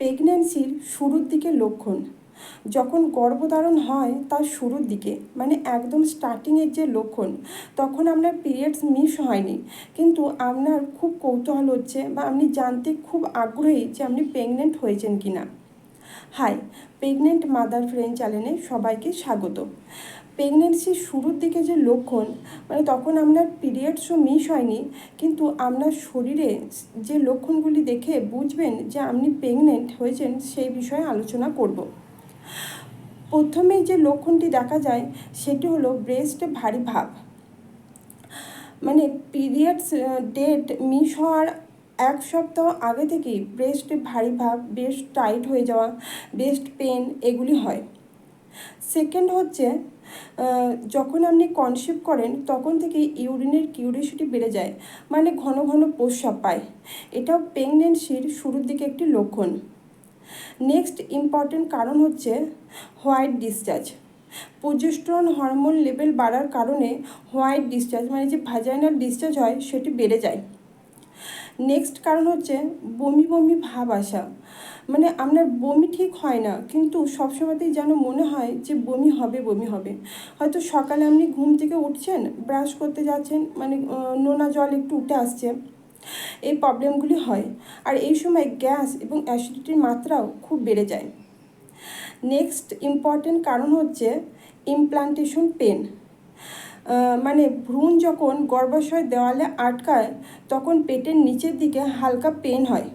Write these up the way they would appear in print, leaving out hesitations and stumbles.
প্রেগন্যান্সির শুরুর দিকে লক্ষণ। যখন গর্ভধারণ হয় তার শুরুর দিকে, মানে একদম স্টার্টিংয়ের যে লক্ষণ, তখন আপনার পিরিয়ডস মিস হয়নি, কিন্তু আপনার খুব কৌতূহল হচ্ছে বা আপনি জানতে খুব আগ্রহী যে আপনি প্রেগনেন্ট হয়েছেন কি না। হাই, প্রেগনেন্ট মাদার ফ্রেন্ড চ্যানেলে সবাইকে স্বাগত। প্রেগনেন্সির শুরুর দিকে যে লক্ষণ, মানে তখন আপনার পিরিয়ডসও মিস হয়নি, কিন্তু আপনার শরীরে যে লক্ষণগুলি দেখে বুঝবেন যে আপনি প্রেগনেন্ট হয়েছেন, সেই বিষয়ে আলোচনা করব। প্রথমেই যে লক্ষণটি দেখা যায় সেটি হলো ব্রেস্টে ভারী ভাব। মানে পিরিয়ডস ডেট মিস হওয়ার এক সপ্তাহ আগে থেকেই ব্রেস্টে ভারী ভাব, ব্রেস্ট টাইট হয়ে যাওয়া, ব্রেস্ট পেন এগুলি হয়। সেকেন্ড হচ্ছে যখন আপনি কনসিভ করেন তখন থেকে ইউরিনের কিউরিসিটি বেড়ে যায়, মানে ঘন ঘন প্রস্রাব পায়। এটাও প্রেগনেন্সির শুরুর দিকে একটি লক্ষণ। নেক্সট ইম্পর্টেন্ট কারণ হচ্ছে white discharge. Progesterone hormone level বাড়ার কারণে হোয়াইট ডিসচার্জ, মানে যে ভাজাইনাল ডিসচার্জ হয়, সেটি বেড়ে যায়। নেক্সট কারণ হচ্ছে বমি বমি ভাব আসা। মানে আপনার বমি ঠিক হয় না, কিন্তু সবসময়তেই যেন মনে হয় যে বমি হবে বমি হবে। হয়তো সকালে আপনি ঘুম থেকে উঠছেন, ব্রাশ করতে যাচ্ছেন, মানে নোনা জল একটু উঠে আসছে, এই প্রবলেমগুলি হয়। আর এই সময় গ্যাস এবং অ্যাসিডিটির মাত্রাও খুব বেড়ে যায়। নেক্সট ইম্পর্টেন্ট কারণ হচ্ছে ইমপ্লান্টেশন পেন। মানে ভ্রূণ যখন গর্ভাশয় দেওয়ালে আটকায় তখন পেটের নিচের দিকে হালকা পেন হয়,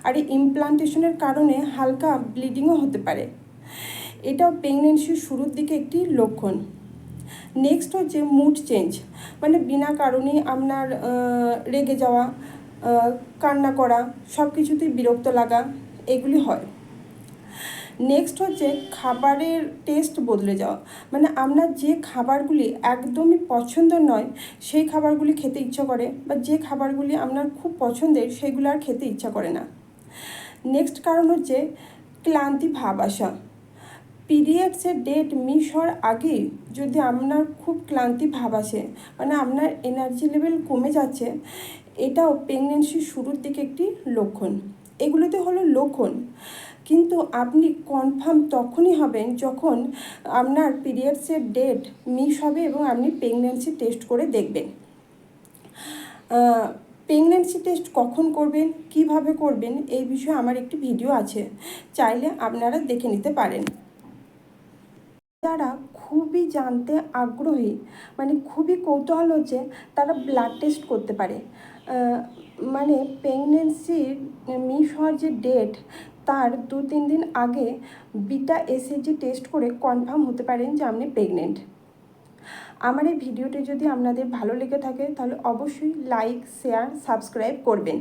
আর এই ইমপ্লান্টেশনের কারণে হালকা ব্লিডিংও হতে পারে। এটাও প্রেগনেন্সির শুরুর দিকে একটি লক্ষণ। নেক্সট হচ্ছে মুড চেঞ্জ, মানে বিনা কারণেই আপনার রেগে যাওয়া, কান্না করা, সব কিছুতেই বিরক্ত লাগা, এগুলি হয়। নেক্সট হচ্ছে খাবারের টেস্ট বদলে যাওয়া, মানে আপনার যে খাবারগুলি একদমই পছন্দ নয় সেই খাবারগুলি খেতে ইচ্ছা করে, বা যে খাবারগুলি আপনার খুব পছন্দের সেগুলো আর খেতে ইচ্ছা করে না। নেক্সট কারণ হচ্ছে ক্লান্তি ভাব আসা। পিরিয়ডসের ডেট মিস হওয়ার আগেই যদি আপনার খুব ক্লান্তি ভাব আসে, মানে আপনার এনার্জি লেভেল কমে যাচ্ছে, এটাও প্রেগনেন্সির শুরুর দিকে একটি লক্ষণ। এগুলোতে হলো লক্ষণ, কিন্তু আপনি কনফার্ম তখনই হবেন যখন আপনার পিরিয়ডসের ডেট মিস হবে এবং আপনি প্রেগনেন্সি টেস্ট করে দেখবেন। প্রেগনেন্সি টেস্ট কখন করবেন, কিভাবে করবেন, এই বিষয়ে আমার একটি ভিডিও আছে, চাইলে আপনারা দেখে নিতে পারেন। যারা খুবই জানতে আগ্রহী, মানে খুবই কৌতূহল হচ্ছে, তারা ব্লাড টেস্ট করতে পারে। মানে প্রেগনেন্সির মিস হওয়ার যে ডেট, তার 2-3 দিন আগে বিটা এসএইচজি টেস্ট করে কনফার্ম হতে পারেন যে আপনি প্রেগনেন্ট। আমার এই ভিডিওটি যদি আপনাদের ভালো লেগে থাকে তাহলে অবশ্যই লাইক, শেয়ার, সাবস্ক্রাইব করবেন।